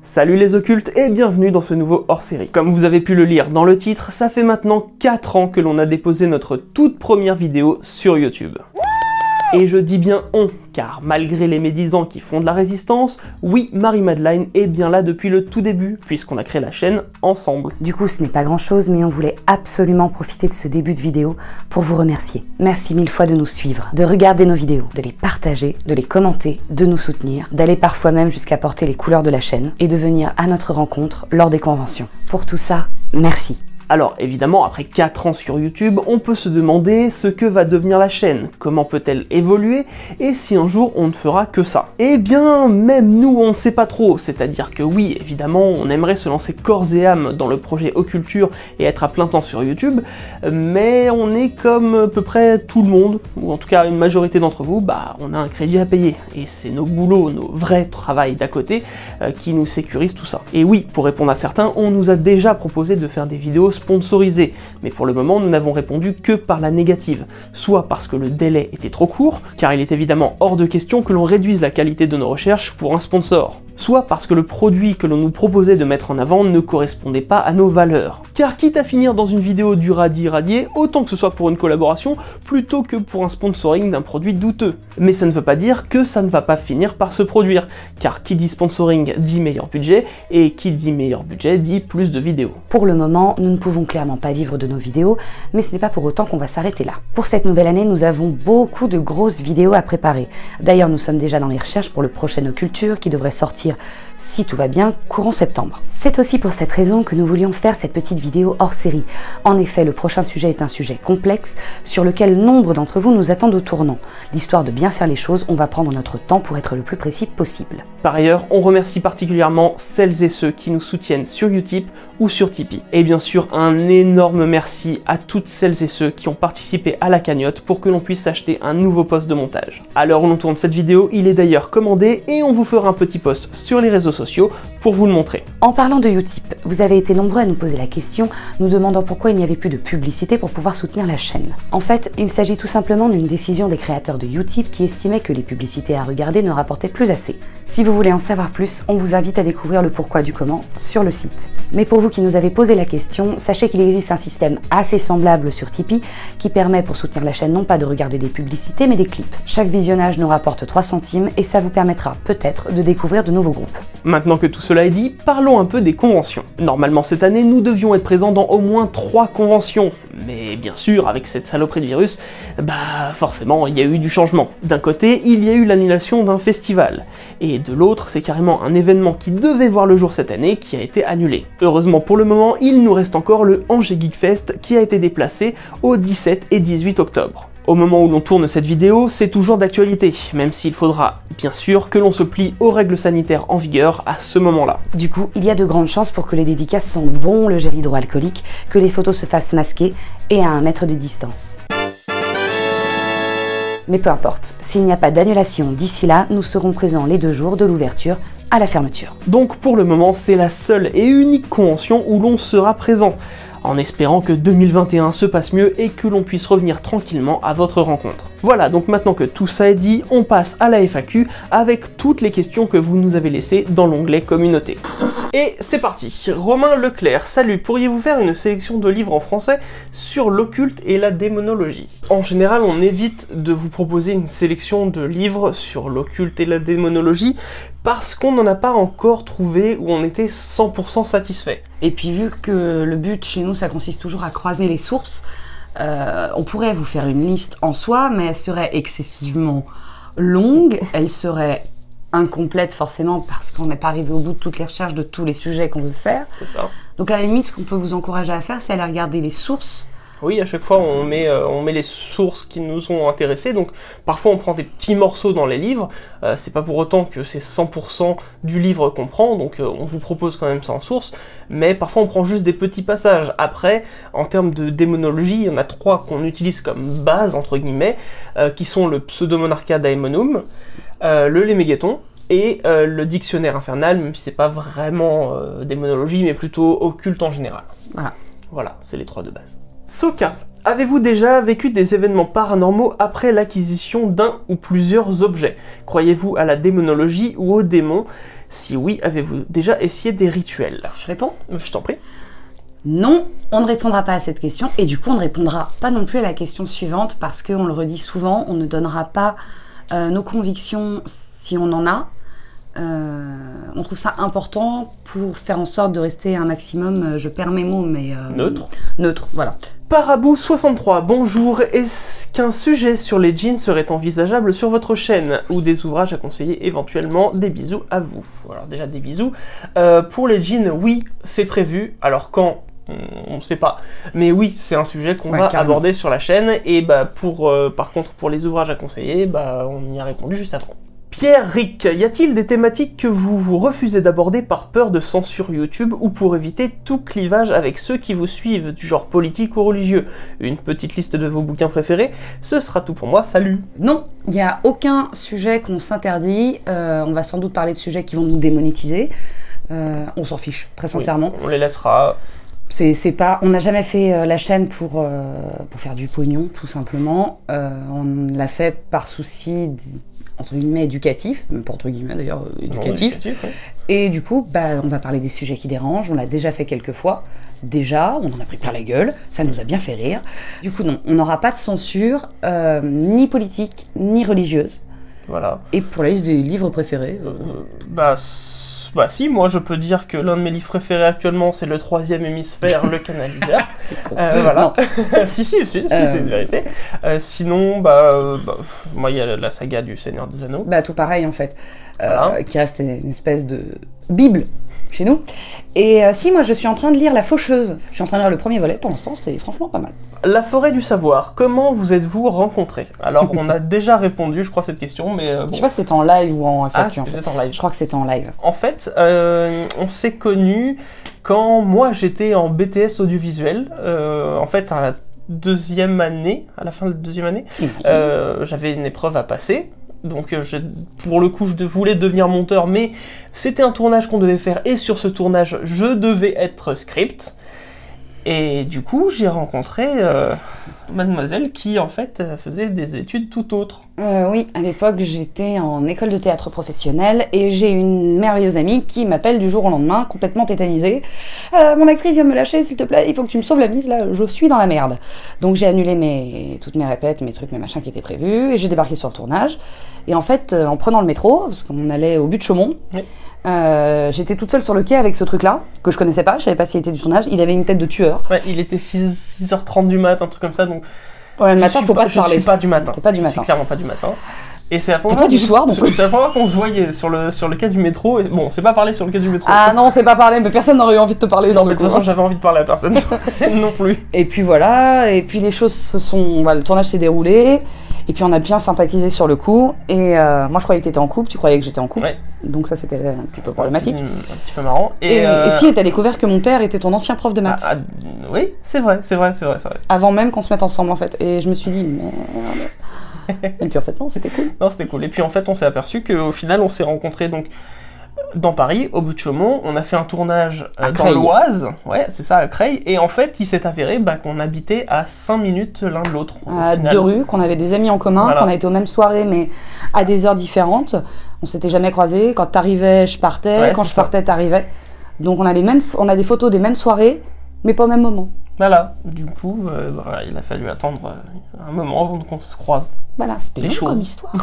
Salut les occultes et bienvenue dans ce nouveau hors-série. Comme vous avez pu le lire dans le titre, ça fait maintenant 4 ans que l'on a déposé notre toute première vidéo sur YouTube. Et je dis bien on, car malgré les médisants qui font de la résistance, oui, Marie-Madeleine est bien là depuis le tout début, puisqu'on a créé la chaîne ensemble. Du coup, ce n'est pas grand chose, mais on voulait absolument profiter de ce début de vidéo pour vous remercier. Merci 1000 fois de nous suivre, de regarder nos vidéos, de les partager, de les commenter, de nous soutenir, d'aller parfois même jusqu'à porter les couleurs de la chaîne et de venir à notre rencontre lors des conventions. Pour tout ça, merci. Alors évidemment, après 4 ans sur YouTube, on peut se demander ce que va devenir la chaîne, comment peut-elle évoluer, et si un jour on ne fera que ça. Eh bien, même nous on ne sait pas trop, c'est-à-dire que oui, évidemment, on aimerait se lancer corps et âme dans le projet Occulture et être à plein temps sur YouTube, mais on est comme à peu près tout le monde, ou en tout cas une majorité d'entre vous, on a un crédit à payer, et c'est nos boulots, nos vrais travails d'à côté, qui nous sécurisent tout ça. Et oui, pour répondre à certains, on nous a déjà proposé de faire des vidéos sponsorisé, mais pour le moment nous n'avons répondu que par la négative, soit parce que le délai était trop court, car il est évidemment hors de question que l'on réduise la qualité de nos recherches pour un sponsor, soit parce que le produit que l'on nous proposait de mettre en avant ne correspondait pas à nos valeurs. Car quitte à finir dans une vidéo du radier, autant que ce soit pour une collaboration, plutôt que pour un sponsoring d'un produit douteux. Mais ça ne veut pas dire que ça ne va pas finir par se produire, car qui dit sponsoring dit meilleur budget, et qui dit meilleur budget dit plus de vidéos. Pour le moment, nous ne pouvons clairement pas vivre de nos vidéos, mais ce n'est pas pour autant qu'on va s'arrêter là. Pour cette nouvelle année, nous avons beaucoup de grosses vidéos à préparer. D'ailleurs, nous sommes déjà dans les recherches pour le prochain Occulture qui devrait sortir, si tout va bien, courant septembre. C'est aussi pour cette raison que nous voulions faire cette petite vidéo hors série. En effet, le prochain sujet est un sujet complexe sur lequel nombre d'entre vous nous attendent au tournant. L'histoire de bien faire les choses, on va prendre notre temps pour être le plus précis possible. Par ailleurs, on remercie particulièrement celles et ceux qui nous soutiennent sur Utip ou sur Tipeee. Et bien sûr, un énorme merci à toutes celles et ceux qui ont participé à la cagnotte pour que l'on puisse acheter un nouveau poste de montage. À l'heure où l'on tourne cette vidéo, il est d'ailleurs commandé et on vous fera un petit post sur les réseaux sociaux pour vous le montrer. En parlant de Utip, vous avez été nombreux à nous poser la question, nous demandant pourquoi il n'y avait plus de publicité pour pouvoir soutenir la chaîne. En fait, il s'agit tout simplement d'une décision des créateurs de Utip qui estimaient que les publicités à regarder ne rapportaient plus assez. Si vous voulez en savoir plus, on vous invite à découvrir le pourquoi du comment sur le site. Mais pour vous qui nous avez posé la question, sachez qu'il existe un système assez semblable sur Tipeee qui permet pour soutenir la chaîne non pas de regarder des publicités mais des clips. Chaque visionnage nous rapporte 3 centimes et ça vous permettra peut-être de découvrir de nouveaux groupes. Maintenant que tout cela est dit, parlons un peu des conventions. Normalement cette année, nous devions être présents dans au moins 3 conventions, mais bien sûr, avec cette saloperie de virus, forcément, il y a eu du changement. D'un côté, il y a eu l'annulation d'un festival, et de l'autre, c'est carrément un événement qui devait voir le jour cette année qui a été annulé. Heureusement pour le moment, il nous reste encore le Angers Geek Fest qui a été déplacé au 17 et 18 octobre. Au moment où l'on tourne cette vidéo, c'est toujours d'actualité, même s'il faudra bien sûr que l'on se plie aux règles sanitaires en vigueur à ce moment-là. Du coup, il y a de grandes chances pour que les dédicaces sentent bon le gel hydroalcoolique, que les photos se fassent masquer et à 1 mètre de distance. Mais peu importe, s'il n'y a pas d'annulation d'ici là, nous serons présents les 2 jours de l'ouverture à la fermeture. Donc pour le moment, c'est la seule et unique convention où l'on sera présent, en espérant que 2021 se passe mieux et que l'on puisse revenir tranquillement à votre rencontre. Voilà, donc maintenant que tout ça est dit, on passe à la FAQ avec toutes les questions que vous nous avez laissées dans l'onglet communauté. Et c'est parti. Romain Leclerc, salut, pourriez-vous faire une sélection de livres en français sur l'occulte et la démonologie? En général, on évite de vous proposer une sélection de livres sur l'occulte et la démonologie parce qu'on n'en a pas encore trouvé où on était 100% satisfait. Et puis vu que le but chez nous, ça consiste toujours à croiser les sources, on pourrait vous faire une liste en soi, mais elle serait excessivement longue, elle serait incomplète forcément parce qu'on n'est pas arrivé au bout de toutes les recherches de tous les sujets qu'on veut faire. C'est ça. Donc à la limite, ce qu'on peut vous encourager à faire, c'est aller regarder les sources. Oui, à chaque fois on met les sources qui nous ont intéressés, donc parfois on prend des petits morceaux dans les livres, c'est pas pour autant que c'est 100% du livre qu'on prend, donc on vous propose quand même ça en source, mais parfois on prend juste des petits passages. Après, en termes de démonologie, il y en a 3 qu'on utilise comme base, entre guillemets, qui sont le Pseudomonarcha Daemonum, le Lémégueton, et le Dictionnaire infernal, même si c'est pas vraiment démonologie, mais plutôt occulte en général. Voilà, c'est les 3 de base. Soka, avez-vous déjà vécu des événements paranormaux après l'acquisition d'un ou plusieurs objets? Croyez-vous à la démonologie ou aux démons? Si oui, avez-vous déjà essayé des rituels? Je réponds? Je t'en prie. Non, on ne répondra pas à cette question, et du coup on ne répondra pas non plus à la question suivante, parce qu'on le redit souvent, on ne donnera pas nos convictions si on en a. On trouve ça important pour faire en sorte de rester un maximum, je perds mes mots, mais... Neutre. Neutre, voilà. Parabou63, bonjour. Est-ce qu'un sujet sur les jeans serait envisageable sur votre chaîne? Ou des ouvrages à conseiller éventuellement? Des bisous à vous. Alors déjà des bisous. Pour les jeans, oui, c'est prévu. Alors quand? On ne sait pas. Mais oui, c'est un sujet qu'on va aborder sur la chaîne. Et bah par contre, pour les ouvrages à conseiller, bah on y a répondu juste avant. Pierre-Ric, y a-t-il des thématiques que vous refusez d'aborder par peur de censure YouTube ou pour éviter tout clivage avec ceux qui vous suivent, du genre politique ou religieux? Une petite liste de vos bouquins préférés, ce sera tout pour moi, salut. Non, il n'y a aucun sujet qu'on s'interdit, on va sans doute parler de sujets qui vont nous démonétiser, on s'en fiche, très sincèrement. Oui, on les laissera... C'est pas, on n'a jamais fait la chaîne pour faire du pognon, tout simplement. On l'a fait par souci... entre guillemets éducatif, même pas entre guillemets d'ailleurs, éducatif. Ouais. Et du coup, bah, on va parler des sujets qui dérangent, on l'a déjà fait quelques fois. Déjà, on en a pris plein la gueule, ça nous a bien fait rire. Du coup, non, on n'aura pas de censure, ni politique, ni religieuse. Voilà. Et pour la liste des livres préférés Bah si, moi je peux dire que l'un de mes livres préférés actuellement c'est Le Troisième Hémisphère, Le Canaliseur. Voilà. si, c'est une vérité. Sinon, moi il y a la saga du Seigneur des Anneaux. Bah tout pareil en fait, qui reste une espèce de bible chez nous. Et si, moi je suis en train de lire La Faucheuse. Je suis en train de lire le premier volet, pour l'instant c'est franchement pas mal. La Forêt du Savoir, comment vous êtes-vous rencontrés? Alors on a déjà répondu je crois à cette question, mais bon. Je sais pas si c'était en live ou en FAQ. Ah, c'était peut-être en live. Je crois que c'était en live. En fait, on s'est connus quand moi j'étais en BTS audiovisuel, en fait à la deuxième année, à la fin de la deuxième année, j'avais une épreuve à passer. Donc pour le coup je voulais devenir monteur, mais c'était un tournage qu'on devait faire et sur ce tournage je devais être script. Et du coup j'ai rencontré mademoiselle qui en fait faisait des études tout autres. Oui, à l'époque j'étais en école de théâtre professionnelle et j'ai une merveilleuse amie qui m'appelle du jour au lendemain, complètement tétanisée. Mon actrice vient de me lâcher, s'il te plaît, il faut que tu me sauves la mise, là, je suis dans la merde. Donc j'ai annulé toutes mes répètes, mes trucs, mes machins qui étaient prévus, et j'ai débarqué sur le tournage. Et en fait, en prenant le métro, parce qu'on allait au but de Chaumont, oui. J'étais toute seule sur le quai avec ce truc-là, que je connaissais pas, je savais pas s'il était du tournage, il avait une tête de tueur. Ouais, il était 6h30 du mat, un truc comme ça, donc... Ouais, le matin, faut pas te parler. Je suis pas du matin. T'es pas du matin. Je suis clairement pas du matin. Et c'est la première fois du soir, donc. C'est la première fois qu'on se voyait sur le quai du métro. Et bon, c'est pas parlé sur le quai du métro. Ah non, c'est pas parlé, mais personne n'aurait eu envie de te parler. Non, mais de toute façon, j'avais envie de parler à personne non plus. Et puis voilà, et puis les choses se sont... Bah, le tournage s'est déroulé, et puis on a bien sympathisé sur le coup. Et moi, je croyais que t'étais en couple, tu croyais que j'étais en couple. Ouais. Donc ça, c'était un petit peu problématique. Un petit peu marrant. Et si, t'as découvert que mon père était ton ancien prof de maths. Oui, c'est vrai. Avant même qu'on se mette ensemble, en fait. Et je me suis dit, merde... Et puis en fait non, c'était cool. Non, c'était cool. Et puis en fait on s'est aperçu qu'au final on s'est rencontrés donc dans Paris, au but de Chaumont, on a fait un tournage dans l'Oise, ouais c'est ça, à Creil, et en fait il s'est avéré qu'on habitait à 5 minutes l'un de l'autre. À 2 rues, qu'on avait des amis en commun, voilà. Qu'on a été aux mêmes soirées mais à des heures différentes, on s'était jamais croisés, quand t'arrivais je partais, ouais, quand je partais t'arrivais, donc on a des photos des mêmes soirées mais pas au même moment. Voilà, du coup, il a fallu attendre un moment avant qu'on se croise. Voilà, c'était long comme histoire.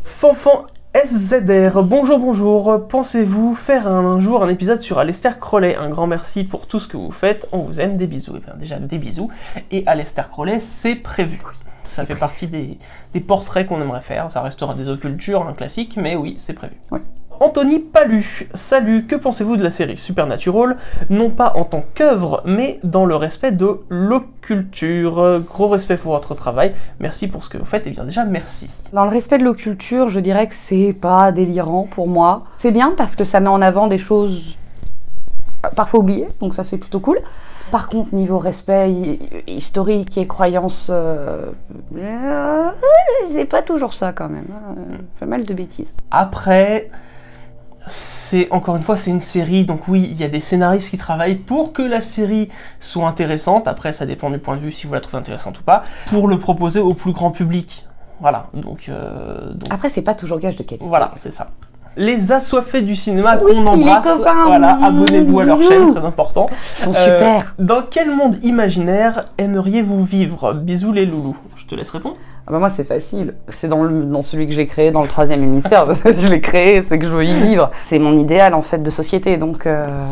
Fanfan SZR, bonjour, pensez-vous faire un jour un épisode sur Aleister Crowley? Un grand merci pour tout ce que vous faites, on vous aime, des bisous. Et bien déjà, des bisous. Et Aleister Crowley, c'est prévu. Ça fait partie des portraits qu'on aimerait faire, ça restera des occultures, un classique, mais oui, c'est prévu. Oui. Anthony Palu, salut, que pensez-vous de la série Supernatural? Non pas en tant qu'œuvre, mais dans le respect de l'occulture. Gros respect pour votre travail, merci pour ce que vous faites, et bien déjà merci. Dans le respect de l'occulture, je dirais que c'est pas délirant pour moi. C'est bien parce que ça met en avant des choses parfois oubliées, donc ça c'est plutôt cool. Par contre, niveau respect historique et croyance, c'est pas toujours ça quand même, pas mal de bêtises. Après... encore une fois, c'est une série, donc oui, il y a des scénaristes qui travaillent pour que la série soit intéressante. Après, ça dépend du point de vue si vous la trouvez intéressante ou pas, pour le proposer au plus grand public. Voilà, donc... Après, c'est pas toujours gage de qualité. Voilà, c'est ça. les assoiffés du cinéma Oui, qu'on les embrasse. copains. Voilà, abonnez-vous à leur Bisous. chaîne, très important. Ils sont super. Dans quel monde imaginaire aimeriez-vous vivre? Bisous les loulous. Je te laisse répondre. Ah bah moi c'est facile, c'est dans celui que j'ai créé dans le 3e hémisphère, parce que je l'ai créé, c'est que je veux y vivre. C'est mon idéal en fait de société, donc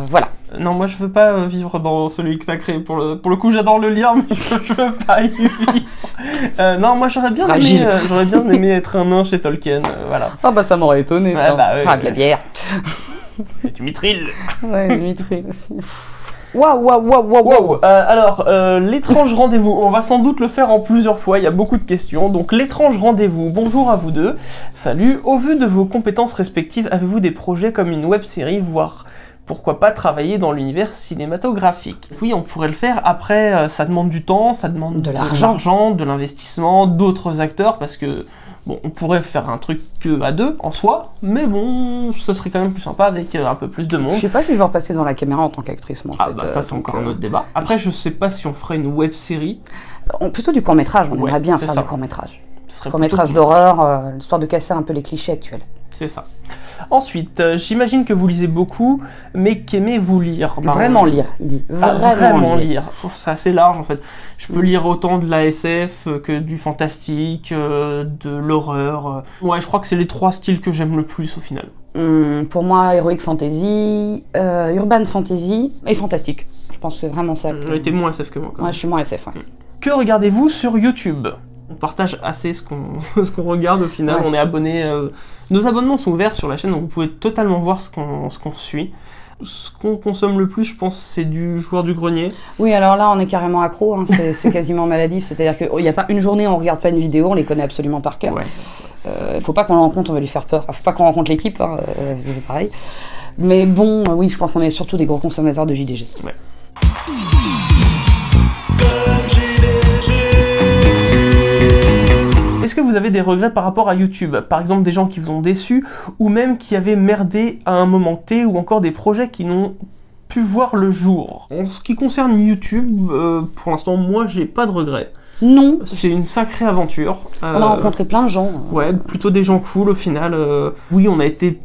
voilà. Non, moi je veux pas vivre dans celui que t'as créé. Pour le coup, j'adore le lire, mais je veux pas y vivre. Non, moi j'aurais bien aimé être un nain chez Tolkien, voilà. Ah bah ça m'aurait étonné, Ouais, tiens. bah, ouais, Ah, de la bière. Et tu mitrilles. Ouais, Dimitri aussi. Waouh. Wow. Alors, l'étrange rendez-vous, on va sans doute le faire en plusieurs fois, il y a beaucoup de questions. Donc, l'étrange rendez-vous, bonjour à vous deux. Salut, au vu de vos compétences respectives, avez-vous des projets comme une web-série, voire pourquoi pas travailler dans l'univers cinématographique? Oui, on pourrait le faire. Après, ça demande du temps, ça demande De l'argent, de l'investissement, d'autres acteurs, parce que bon, on pourrait faire un truc que à deux en soi, mais bon, ce serait quand même plus sympa avec un peu plus de monde. Je sais pas si je vais repasser dans la caméra en tant qu'actrice, moi. En Ah fait, bah ça c'est encore un autre débat. Après je sais pas si on ferait une web série. Plutôt du court-métrage, on Ouais, aimerait bien c'est faire ça. du court-métrage. Ce serait Court-métrage plutôt d'horreur, histoire de casser un peu les clichés actuels. C'est ça. Ensuite, j'imagine que vous lisez beaucoup, mais qu'aimez-vous lire? Vraiment lire, il dit. Vraiment lire. C'est assez large en fait. Je peux lire autant de la SF que du fantastique, de l'horreur. Ouais, je crois que c'est les 3 styles que j'aime le plus au final. Pour moi, Heroic Fantasy, Urban Fantasy et Fantastique. Je pense que c'est vraiment ça. T'es moins SF que moi quand même. Ouais, je suis moins SF. Ouais. Que regardez-vous sur YouTube? On partage assez ce qu'on regarde au final, Ouais. on est abonné. Nos abonnements sont ouverts sur la chaîne, donc vous pouvez totalement voir ce qu'on suit. Ce qu'on consomme le plus, je pense, c'est du Joueur du Grenier. Oui, alors là, on est carrément accro, hein, c'est quasiment maladif. C'est-à-dire qu'il n'y a pas une journée où on regarde pas une vidéo, on les connaît absolument par cœur. Ouais. Faut pas qu'on le rencontre, on va lui faire peur. Faut pas qu'on rencontre l'équipe, hein, c'est pareil. Mais bon, oui, je pense qu'on est surtout des gros consommateurs de JDG. Ouais. Est-ce que vous avez des regrets par rapport à YouTube? Par exemple, des gens qui vous ont déçu, ou même qui avaient merdé à un moment T, ou encore des projets qui n'ont pu voir le jour? En ce qui concerne YouTube, pour l'instant, moi, j'ai pas de regrets. Non, C'est une sacrée aventure. on a rencontré plein de gens. Ouais, plutôt des gens cool au final. Oui, on a été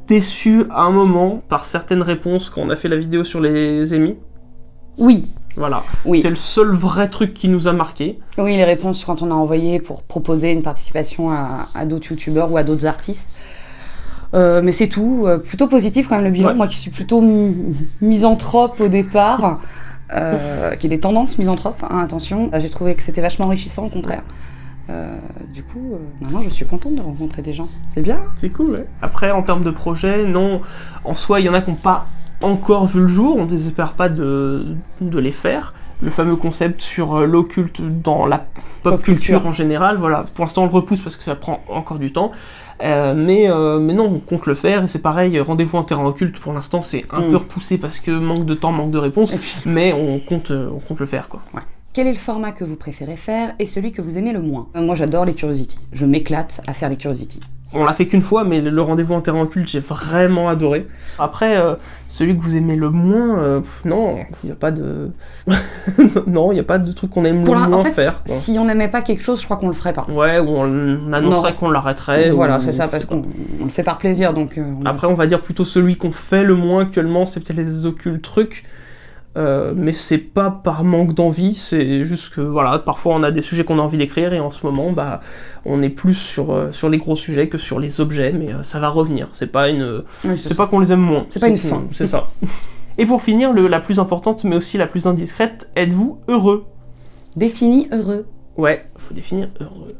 déçus à un moment par certaines réponses quand on a fait la vidéo sur les émis. Oui, Voilà. oui. C'est le seul vrai truc qui nous a marqué. Oui, les réponses quand on a envoyé pour proposer une participation à d'autres youtubeurs ou à d'autres artistes. Mais c'est tout. Plutôt positif quand même le bilan. Ouais. Moi qui suis plutôt misanthrope au départ, qui a des tendances misanthropes, hein, attention. J'ai trouvé que c'était vachement enrichissant au contraire. Du coup, maintenant je suis contente de rencontrer des gens. C'est bien. C'est cool, ouais. Après, en termes de projet, non. En soi, il y en a qui n'ont pas encore vu le jour. On ne désespère pas de les faire. Le fameux concept sur l'occulte dans la pop culture en général, voilà. Pour l'instant, on le repousse parce que ça prend encore du temps. Mais non, on compte le faire. Et c'est pareil, rendez-vous en terrain occulte, pour l'instant, c'est un peu repoussé parce que manque de temps, manque de réponse. Mais on compte le faire, quoi. Ouais. Quel est le format que vous préférez faire et celui que vous aimez le moins? Moi j'adore les Curiosity. Je m'éclate à faire les Curiosity. On l'a fait qu'une fois, mais le rendez-vous en terrain occulte, j'ai vraiment adoré. Après, celui que vous aimez le moins, non, il n'y a pas de... non, il n'y a pas de truc qu'on aime le moins en fait, faire. Quoi. Si on n'aimait pas quelque chose, je crois qu'on le ferait pas. Ouais, ou on annoncerait qu'on l'arrêterait. Voilà, ou... c'est ça, parce qu'on le fait par plaisir, donc... Après, on va dire plutôt celui qu'on fait le moins actuellement, c'est peut-être les occultes trucs. Mais c'est pas par manque d'envie, c'est juste que voilà, parfois on a des sujets qu'on a envie d'écrire et en ce moment bah on est plus sur les gros sujets que sur les objets, mais ça va revenir. C'est pas une, oui, c'est pas qu'on les aime moins. C'est pas une fin. C'est ça. Et pour finir, la plus importante mais aussi la plus indiscrète, êtes-vous heureux? Défini heureux. Ouais, faut définir heureux.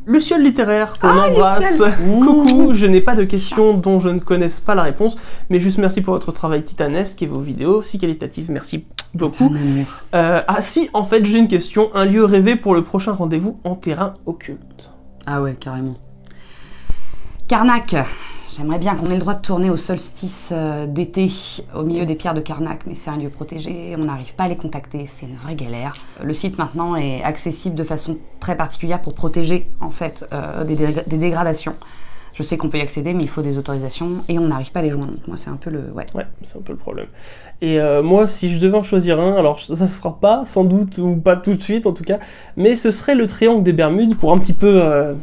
Luciole littéraire, qu'on Ah, embrasse. Luciole. Coucou, je n'ai pas de questions dont je ne connaisse pas la réponse, mais juste merci pour votre travail titanesque et vos vidéos si qualitatives. Merci beaucoup. Ah si, en fait, j'ai une question. Un lieu rêvé pour le prochain rendez-vous en terrain occulte. Ah ouais, carrément. Karnak. J'aimerais bien qu'on ait le droit de tourner au solstice d'été au milieu des pierres de Karnak, mais c'est un lieu protégé, on n'arrive pas à les contacter, c'est une vraie galère. Le site maintenant est accessible de façon très particulière pour protéger en fait des dégradations. Je sais qu'on peut y accéder, mais il faut des autorisations et on n'arrive pas à les joindre. Donc moi, c'est un peu le... Ouais, c'est un peu le problème. Et moi, si je devais en choisir un, alors ça ne sera pas, sans doute, ou pas tout de suite en tout cas, mais ce serait le triangle des Bermudes pour un petit peu...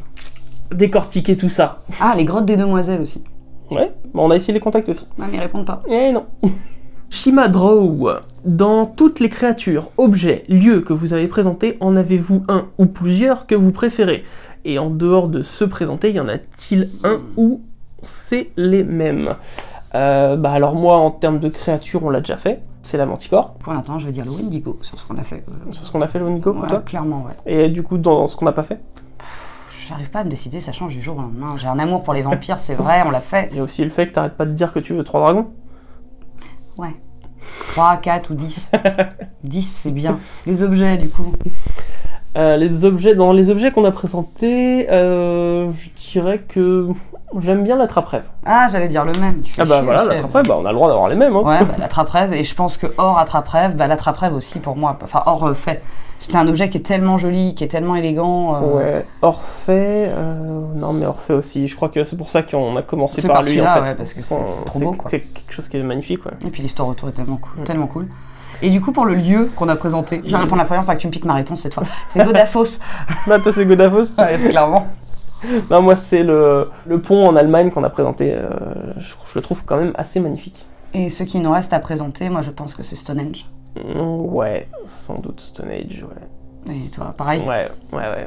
décortiquer tout ça. Ah, les grottes des demoiselles aussi. Ouais, on a essayé les contacts aussi. Ouais, mais ils répondent pas. Eh non. Shima Draw, dans toutes les créatures, objets, lieux que vous avez présentés, en avez-vous un ou plusieurs que vous préférez? Et en dehors de ceux présentés, y en a-t-il un où c'est les mêmes? Alors moi, en termes de créatures, on l'a déjà fait. C'est la Manticore. Pour l'instant, je vais dire le Wendigo sur ce qu'on a fait. Sur ce qu'on a fait, le Wendigo, pour Ouais, toi? clairement, ouais. Et du coup, dans ce qu'on n'a pas fait? J'arrive pas à me décider, ça change du jour au lendemain. J'ai un amour pour les vampires, c'est vrai, on l'a fait. Il y a aussi le fait que t'arrêtes pas de dire que tu veux 3 dragons. Ouais. 3, 4 ou 10. 10, c'est bien. Les objets, du coup. Dans les objets qu'on a présentés, je dirais que j'aime bien l'attrape-rêve. Ah, j'allais dire le même. Tu fais Ah bah chier, voilà, chef. l'attrape-rêve, on a le droit d'avoir les mêmes. Hein. Ouais, l'attrape-rêve, et je pense que hors attrape-rêve, l'attrape-rêve aussi pour moi, enfin hors fait. C'est un objet qui est tellement joli, qui est tellement élégant. Ouais, Orphée, non mais Orphée aussi, je crois que c'est pour ça qu'on a commencé C'est par par lui en celui-là, fait. ouais, parce que c'est trop beau, quoi. C'est quelque chose qui est magnifique, ouais. Et puis l'histoire autour est tellement cool, tellement cool. Et du coup, pour le lieu qu'on a présenté, je vais répondre la première, pas que tu me piques ma réponse cette fois. C'est Godaphos. Bah toi c'est Godaphos. Ouais, clairement. Non, moi c'est le pont en Allemagne qu'on a présenté, je le trouve quand même assez magnifique. Et ce qui nous reste à présenter, moi je pense que c'est Stonehenge. Ouais, sans doute Stonehenge, ouais. Et toi, pareil. Ouais.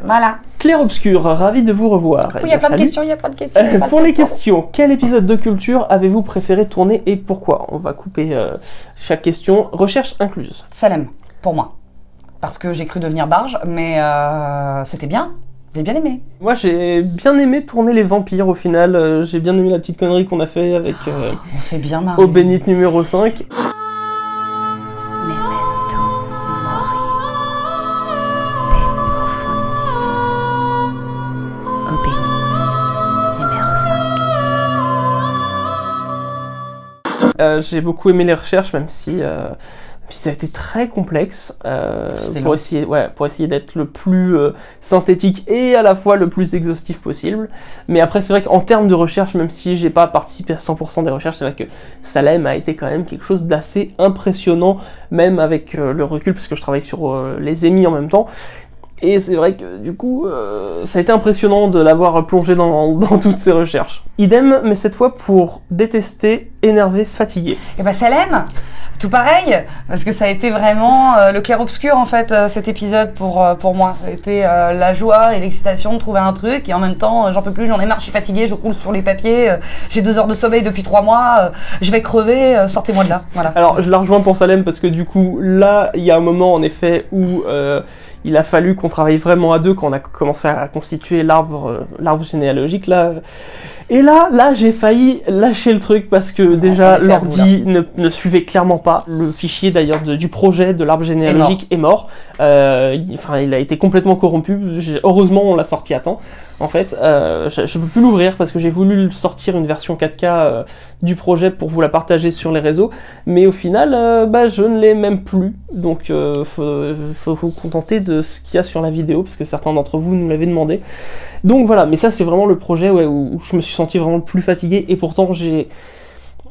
Voilà. Clair-obscur, ravi de vous revoir. Il y a plein de questions, il y a plein de questions. Pour les questions, quel épisode de Culture avez-vous préféré tourner et pourquoi? On va couper chaque question, recherche incluse. Salem, pour moi. Parce que j'ai cru devenir barge, mais c'était bien. J'ai bien aimé. Moi j'ai bien aimé tourner les vampires au final, j'ai bien aimé la petite connerie qu'on a fait avec On s'est bien marré. Eau bénite numéro 5. Memento mori. De profundis. Eau bénite. Numéro 5. J'ai beaucoup aimé les recherches, même si ça a été très complexe pour essayer d'être le plus synthétique et à la fois le plus exhaustif possible. Mais après, c'est vrai qu'en termes de recherche, même si j'ai pas participé à 100% des recherches, c'est vrai que Salem a été quand même quelque chose d'assez impressionnant, même avec le recul, parce que je travaille sur les émis en même temps. Et c'est vrai que du coup, ça a été impressionnant de l'avoir plongé dans toutes ces recherches. Idem, mais cette fois pour détester, énerver, fatiguer. Et bah Salem, tout pareil, parce que ça a été vraiment le clair-obscur en fait, cet épisode pour moi. Ça a été la joie et l'excitation de trouver un truc, et en même temps, j'en peux plus, j'en ai marre, je suis fatiguée, je roule sur les papiers, j'ai 2 heures de sommeil depuis 3 mois, je vais crever, sortez-moi de là. Voilà. Alors, je la rejoins pour Salem parce que du coup, là, il y a un moment en effet où il a fallu qu'on travaille vraiment à deux quand on a commencé à constituer l'arbre généalogique là. Et là j'ai failli lâcher le truc parce que déjà l'ordi ne suivait clairement pas. Le fichier d'ailleurs du projet de l'arbre généalogique est mort. Il a été complètement corrompu. Heureusement on l'a sorti à temps. En fait, je peux plus l'ouvrir parce que j'ai voulu sortir une version 4K du projet pour vous la partager sur les réseaux, mais au final, je ne l'ai même plus. Donc, faut vous contenter de ce qu'il y a sur la vidéo, parce que certains d'entre vous nous l'avaient demandé. Donc voilà, mais ça c'est vraiment le projet où je me suis senti vraiment le plus fatigué, et pourtant j'ai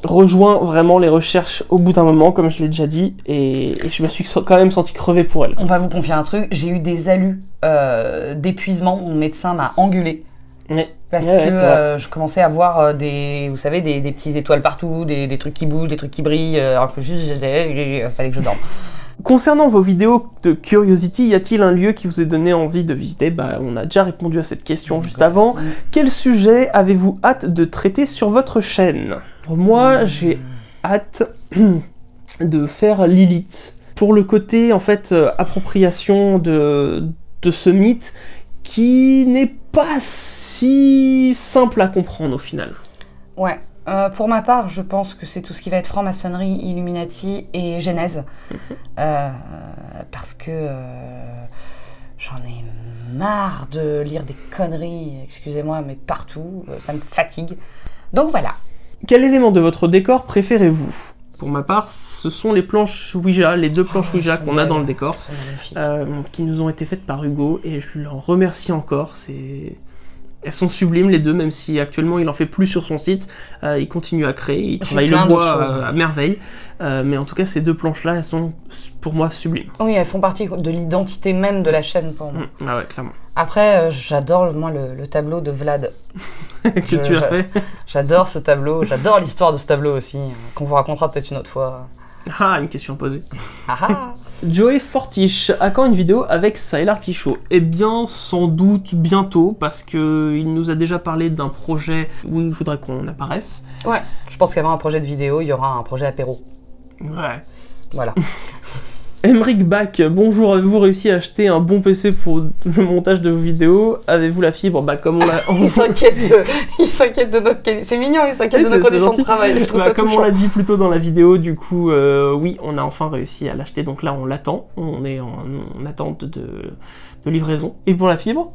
rejoint vraiment les recherches au bout d'un moment, comme je l'ai déjà dit, et je me suis quand même senti crever pour elle. On va vous confier un truc, j'ai eu des allus d'épuisement, mon médecin m'a engueulé. Ouais. Parce que je commençais à voir des petites étoiles partout, des trucs qui bougent, des trucs qui brillent, alors que juste il fallait que je dorme. Concernant vos vidéos de Curiosity, y a-t-il un lieu qui vous ait donné envie de visiter? On a déjà répondu à cette question juste avant. Quel sujet avez-vous hâte de traiter sur votre chaîne? Moi, j'ai hâte de faire Lilith. Pour le côté, en fait, appropriation de ce mythe qui n'est pas si simple à comprendre au final. Ouais. Pour ma part, je pense que c'est tout ce qui va être franc-maçonnerie, Illuminati et Genèse. Parce que j'en ai marre de lire des conneries, excusez-moi, mais partout, ça me fatigue. Donc voilà. Quel élément de votre décor préférez-vous? Pour ma part, ce sont les planches Ouija, les 2 planches Ouija qu'on a dans le décor, qui nous ont été faites par Hugo, et je l'en remercie encore. Elles sont sublimes les deux, même si actuellement il en fait plus sur son site. Il continue à créer, il travaille plein le d'autres bois choses. à merveille. Mais en tout cas, ces deux planches-là, elles sont pour moi sublimes. Oui, elles font partie de l'identité même de la chaîne pour moi. Ah ouais, clairement. Après, j'adore moi le tableau de Vlad. Que tu as fait. J'adore ce tableau, j'adore l'histoire de ce tableau aussi, qu'on vous racontera peut-être une autre fois. Ah, une question à poser. Ah ah. Joey Fortiche, à quand une vidéo avec Sailor Ticho? Eh bien, sans doute bientôt, parce que il nous a déjà parlé d'un projet où il faudrait qu'on apparaisse. Ouais, je pense qu'avant un projet de vidéo, il y aura un projet apéro. Ouais. Voilà. Emric Bach, bonjour, avez-vous réussi à acheter un bon PC pour le montage de vos vidéos? Avez-vous la fibre? Bah comme on l'a... Il s'inquiète de notre qualité. C'est mignon, il s'inquiète de nos conditions de travail. Je trouve ça comme touchant. on l'a dit plus tôt dans la vidéo, du coup, oui, on a enfin réussi à l'acheter, donc là on l'attend, on est en attente de livraison. Et pour la fibre?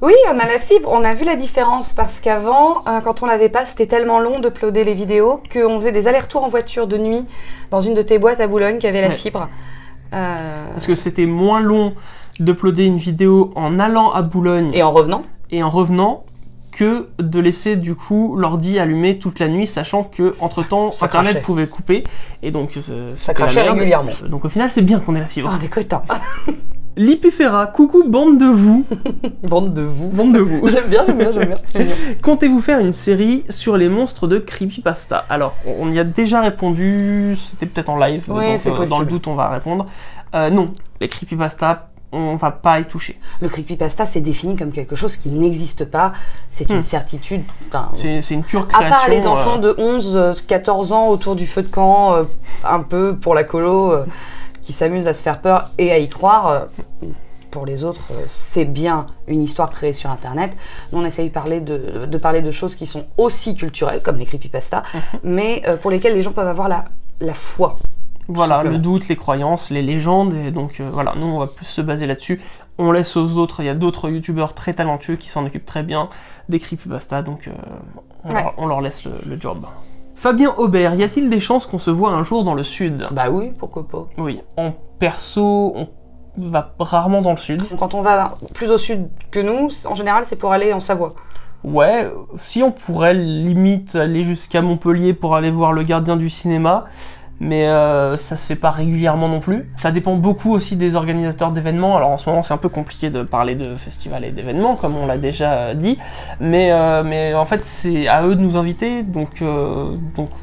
Oui, on a la fibre, on a vu la différence parce qu'avant, quand on l'avait pas, c'était tellement long de uploader les vidéos qu'on faisait des allers-retours en voiture de nuit dans une de tes boîtes à Boulogne qui avait la fibre. Parce que c'était moins long d'uploader une vidéo en allant à Boulogne Et en revenant que de laisser du coup l'ordi allumé toute la nuit, sachant que entre temps ça internet crachait. pouvait couper et donc Ça crachait régulièrement. Donc au final c'est bien qu'on ait la fibre. Oh, des contents. Lipifera, coucou bande de vous. Bande de vous. Bande de vous. J'aime bien. C'est mignon. Comptez-vous faire une série sur les monstres de Creepypasta? Alors, on y a déjà répondu, c'était peut-être en live, Oui, donc c'est dans possible. le doute on va répondre. Non, les Creepypasta, on va pas y toucher. Le creepypasta, c'est défini comme quelque chose qui n'existe pas. C'est une certitude. Enfin, C'est une pure à création. part les enfants de 11, 14 ans autour du feu de camp, un peu pour la colo, qui s'amusent à se faire peur et à y croire. Pour les autres, c'est bien une histoire créée sur Internet. Nous, on essaye de parler de choses qui sont aussi culturelles, comme les creepypasta, mais pour lesquelles les gens peuvent avoir la foi. Voilà, simplement. le doute, les croyances, les légendes, et donc voilà, nous on va plus se baser là-dessus. On laisse aux autres, il y a d'autres youtubeurs très talentueux qui s'en occupent très bien des creepypasta, donc on leur laisse le job. Fabien Aubert, y a-t-il des chances qu'on se voit un jour dans le sud? Bah oui, pourquoi pas. Oui, en perso, on va rarement dans le sud. Donc, quand on va plus au sud que nous, en général, c'est pour aller en Savoie. Ouais, si on pourrait limite aller jusqu'à Montpellier pour aller voir Le Gardien du cinéma, mais ça se fait pas régulièrement non plus. Ça dépend beaucoup aussi des organisateurs d'événements. Alors en ce moment c'est un peu compliqué de parler de festivals et d'événements comme on l'a déjà dit, mais en fait c'est à eux de nous inviter, donc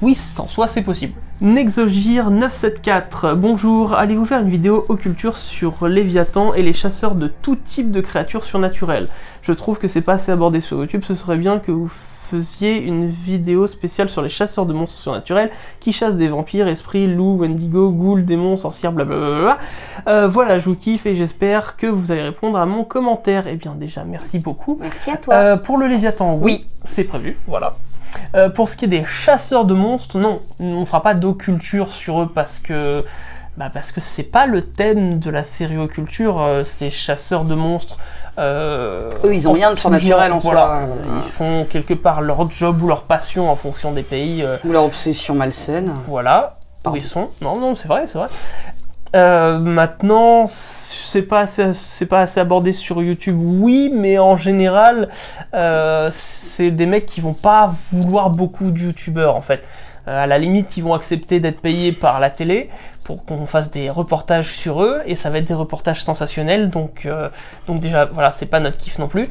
oui, en soi c'est possible. Nexogir974, bonjour, allez-vous faire une vidéo occulture sur Léviathan et les chasseurs de tout type de créatures surnaturelles? Je trouve que c'est pas assez abordé sur YouTube, ce serait bien que vous faisiez une vidéo spéciale sur les chasseurs de monstres surnaturels qui chassent des vampires, esprits, loups, wendigo, ghouls, démons, sorcières, blablabla. Voilà, je vous kiffe et j'espère que vous allez répondre à mon commentaire. Eh bien déjà, merci beaucoup. Merci à toi. Pour le Léviathan, oui, c'est prévu, voilà. Pour ce qui est des chasseurs de monstres, non, on fera pas d'occulture sur eux parce que c'est pas le thème de la série occulture, ces chasseurs de monstres. Eux, ils ont rien de surnaturel en voilà, soi. ils font quelque part leur job ou leur passion en fonction des pays. Ou leur obsession malsaine. Voilà, où ils sont. Non, c'est vrai. Maintenant, c'est pas assez abordé sur YouTube, oui, mais en général, c'est des mecs qui vont pas vouloir beaucoup de youtubeurs en fait. À la limite, ils vont accepter d'être payés par la télé pour qu'on fasse des reportages sur eux, et ça va être des reportages sensationnels, donc déjà, voilà, c'est pas notre kiff non plus.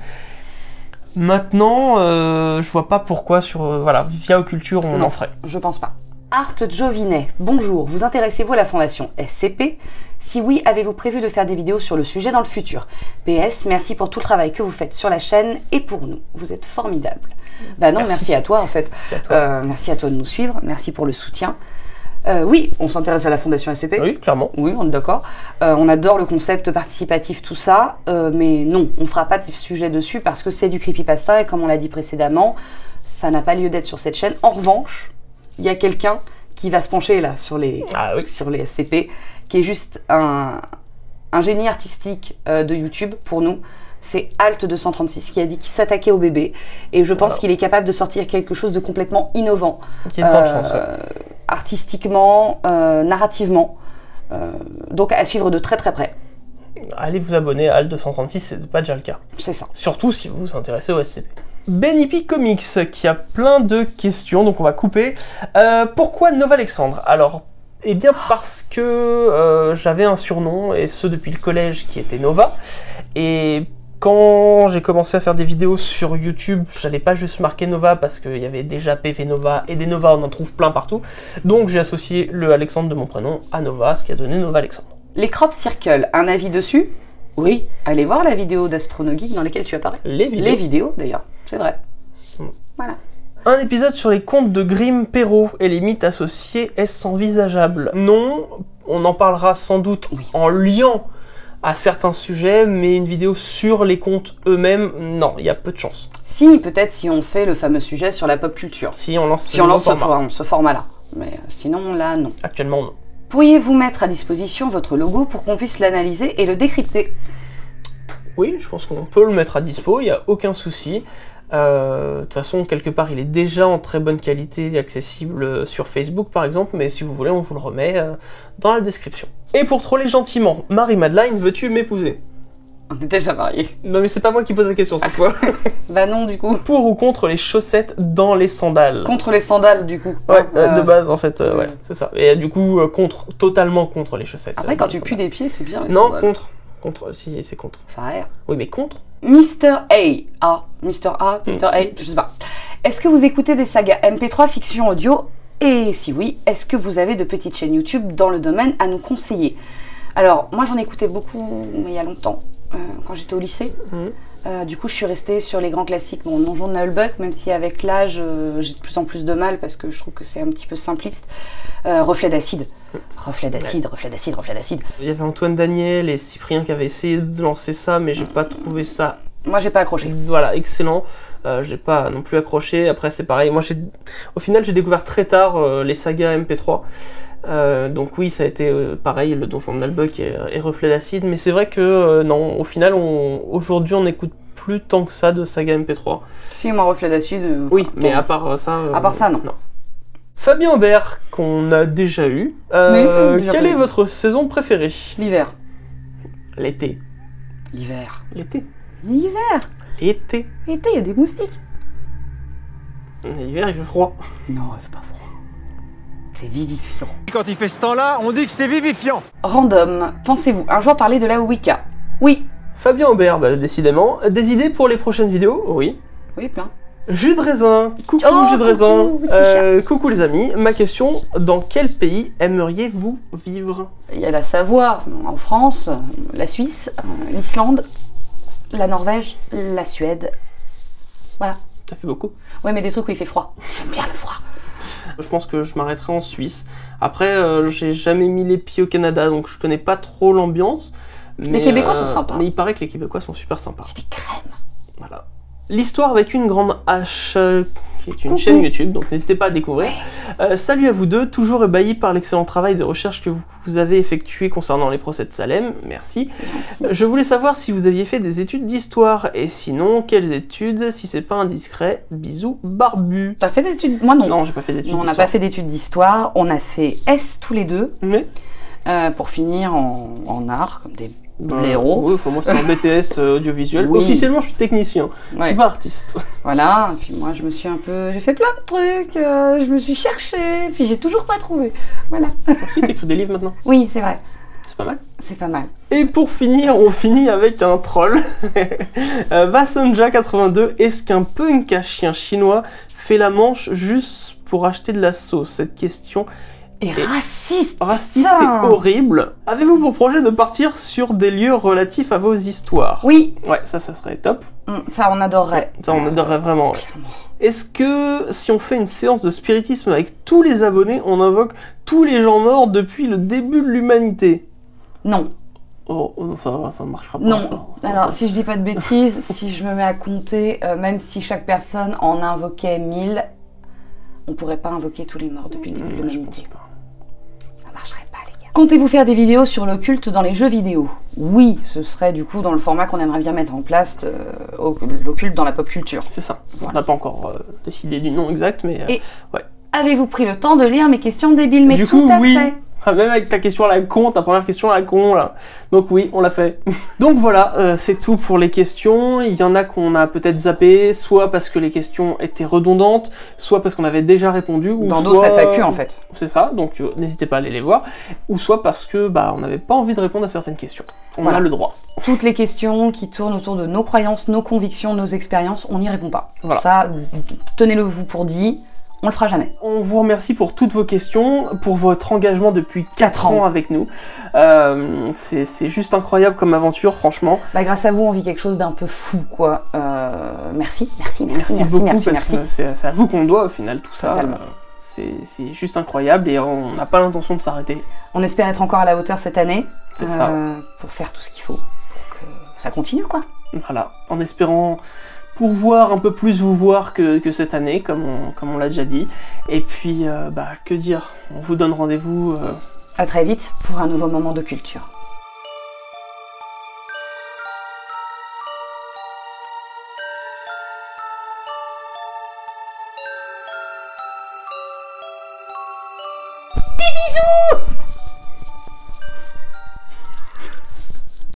Maintenant, je vois pas pourquoi via Occulture on Non, en ferait. Je pense pas. Art Jovinet, bonjour, vous intéressez-vous à la fondation SCP? Si oui, avez-vous prévu de faire des vidéos sur le sujet dans le futur? PS, merci pour tout le travail que vous faites sur la chaîne et pour nous. Vous êtes formidables. Bah non, merci à toi en fait. Merci à toi. Merci à toi de nous suivre, merci pour le soutien. Oui, on s'intéresse à la fondation SCP. Oui, clairement. Oui, on est d'accord. On adore le concept participatif, tout ça, mais non, on fera pas de sujet dessus parce que c'est du creepypasta et comme on l'a dit précédemment, ça n'a pas lieu d'être sur cette chaîne. En revanche, il y a quelqu'un qui va se pencher là sur les SCP, qui est juste un génie artistique de YouTube pour nous. C'est Alt236 qui a dit qu'il s'attaquait au bébé. Et je pense qu'il est capable de sortir quelque chose de complètement innovant. Il y a de grandes chances, ouais. Artistiquement, narrativement. Donc à suivre de très très près. allez vous abonner à Alt236, c'est pas déjà le cas. C'est ça. Surtout si vous vous intéressez au SCP. Benipi Comics qui a plein de questions, donc on va couper. Pourquoi Nova Alexandre? Alors, eh bien parce que j'avais un surnom, et ce depuis le collège, qui était Nova. Et quand j'ai commencé à faire des vidéos sur YouTube, j'allais pas juste marquer Nova parce qu'il y avait déjà PV Nova, et des Nova on en trouve plein partout. Donc j'ai associé le Alexandre de mon prénom à Nova, ce qui a donné Nova Alexandre. Les crop circles, un avis dessus? Oui. Allez voir la vidéo d'Astronogeek dans laquelle tu apparais. Les vidéos. Les vidéos d'ailleurs, c'est vrai. Voilà. Un épisode sur les contes de Grimm Perrault et les mythes associés, est-ce envisageable? Non, on en parlera sans doute en liant à certains sujets, mais une vidéo sur les contes eux-mêmes, non, il y a peu de chance. Si, peut-être si on fait le fameux sujet sur la pop culture. Si on lance, ce format-là. Mais sinon, là, non. Actuellement, non. Pourriez-vous mettre à disposition votre logo pour qu'on puisse l'analyser et le décrypter? Oui, je pense qu'on peut le mettre à dispo, il n'y a aucun souci. De toute façon, quelque part, il est déjà en très bonne qualité, accessible sur Facebook par exemple, mais si vous voulez, on vous le remet dans la description. Et pour troller gentiment, Marie-Madeleine, veux-tu m'épouser? On est déjà mariés. Non mais c'est pas moi qui pose la question cette fois. Bah non, du coup. Pour ou contre les chaussettes dans les sandales? Contre les sandales, du coup. Ouais, de base en fait, ouais, c'est ça. Et du coup, totalement contre les chaussettes. Après, quand tu pues des pieds, c'est bien les non, sandales. contre, si, c'est contre. Ça a l'air. Oui, mais contre? Mr. A, je sais pas. Est-ce que vous écoutez des sagas MP3 fiction audio? Et si oui, est-ce que vous avez de petites chaînes YouTube dans le domaine à nous conseiller? Alors, moi j'en ai écouté beaucoup, mais il y a longtemps, quand j'étais au lycée. Du coup, je suis restée sur les grands classiques. Bon, Donjon de Nullbuck, même si avec l'âge, j'ai de plus en plus de mal parce que je trouve que c'est un petit peu simpliste. Reflet d'acide. Reflet d'acide, reflet d'acide, reflet d'acide. Il y avait Antoine Daniel et Cyprien qui avaient essayé de lancer ça, mais j'ai pas trouvé ça... Moi, j'ai pas accroché. Voilà, excellent. J'ai pas non plus accroché. Après, c'est pareil. Moi, au final, j'ai découvert très tard les sagas MP3. Donc oui, ça a été pareil, le Donjon de Nullbuck et Reflet d'acide. Mais c'est vrai que non, au final, aujourd'hui, on n'écoute plus tant que ça de saga MP3. Si, moi, Reflet d'acide... oui, mais à part ça... à part ça, non. Fabien Aubert, qu'on a déjà eu. Quelle est votre saison préférée? L'hiver. L'été. L'hiver. L'été. L'hiver. L'été. L'été, il y a des moustiques. L'hiver, il fait froid. Non, il fait pas froid. C'est vivifiant. Quand il fait ce temps-là, on dit que c'est vivifiant. Random, pensez-vous un jour parler de la Wicca? Oui. Fabien Aubert, bah, décidément. Des idées pour les prochaines vidéos? Oui. Oui, plein. Jus de raisin. Coucou, jus de raisin. Coucou les amis. Ma question, dans quel pays aimeriez-vous vivre? Il y a la Savoie, en France, la Suisse, l'Islande, la Norvège, la Suède. Voilà. Ça fait beaucoup. Ouais, mais des trucs où il fait froid. J'aime bien le froid. Je pense que je m'arrêterai en Suisse. Après, j'ai jamais mis les pieds au Canada, donc je connais pas trop l'ambiance. Les Québécois sont sympas. Mais il paraît que les Québécois sont super sympas. C'est des crèmes. Voilà. L'histoire avec une grande H, qui est une Coucou. chaîne YouTube, donc n'hésitez pas à découvrir. Salut à vous deux, toujours ébahi par l'excellent travail de recherche que vous avez effectué concernant les procès de Salem, merci. Je voulais savoir si vous aviez fait des études d'histoire, et sinon, quelles études, si c'est pas indiscret, bisous barbu. T'as fait des études? Moi non. Non, j'ai pas fait d'études On d'histoire. n'a pas fait d'études d'histoire, on a fait S tous les deux, Mais pour finir en art, comme des blaireaux. oui, moi c'est un BTS audiovisuel. Oui. Officiellement, je suis technicien, je Ouais. suis pas artiste. Voilà, et puis moi je me suis j'ai fait plein de trucs, je me suis cherchée, puis j'ai toujours pas trouvé. Voilà. Ensuite, t'écris des livres maintenant, Oui, c'est vrai, c'est pas mal. c'est pas mal. Et pour finir, on finit avec un troll. Vasanja82, est-ce qu'un punk à chien chinois fait la manche juste pour acheter de la sauce? Cette question Et raciste. raciste Putain. et horrible. Avez-vous pour projet de partir sur des lieux relatifs à vos histoires? Oui, Ouais, ça serait top. ça on adorerait. Ça, on adorerait vraiment. Ouais. Clairement. Est-ce que si on fait une séance de spiritisme avec tous les abonnés, on invoque tous les gens morts depuis le début de l'humanité? Non, Oh, ça marchera pas. non. Ça. Alors si je dis pas de bêtises, si je me mets à compter, même si chaque personne en invoquait 1000, on pourrait pas invoquer tous les morts depuis le début de Je pense l'humanité. pas. Ça marcherait pas, les gars. Comptez-vous faire des vidéos sur l'occulte dans les jeux vidéo? Oui, ce serait du coup dans le format qu'on aimerait bien mettre en place, l'occulte dans la pop culture. C'est ça. Voilà. On n'a pas encore décidé du nom exact, mais Et- ouais. Avez-vous pris le temps de lire mes questions débiles? Mais Du tout coup, à oui. fait. Même avec ta question à la con, ta première question à la con, là. Donc oui, on l'a fait. Donc voilà, c'est tout pour les questions. Il y en a qu'on a peut-être zappé, soit parce que les questions étaient redondantes, soit parce qu'on avait déjà répondu. Ou dans d'autres FAQ, en fait. C'est ça, donc n'hésitez pas à aller les voir. Ou soit parce que on n'avait pas envie de répondre à certaines questions. On a le droit. Toutes les questions qui tournent autour de nos croyances, nos convictions, nos expériences, on n'y répond pas. Voilà. Ça, tenez-le vous pour dit. On le fera jamais. On vous remercie pour toutes vos questions, pour votre engagement depuis 4 ans avec nous. C'est juste incroyable comme aventure, franchement. Grâce à vous, on vit quelque chose d'un peu fou, quoi. Merci beaucoup, parce que c'est à vous qu'on doit, au final, tout ça. Totalement. C'est juste incroyable et on n'a pas l'intention de s'arrêter. On espère être encore à la hauteur cette année. C'est ça. Pour faire tout ce qu'il faut, pour que ça continue, quoi. Voilà, en espérant pouvoir un peu plus vous voir que cette année, comme on l'a déjà dit. Et puis, que dire, on vous donne rendez-vous... À très vite pour un nouveau moment de culture.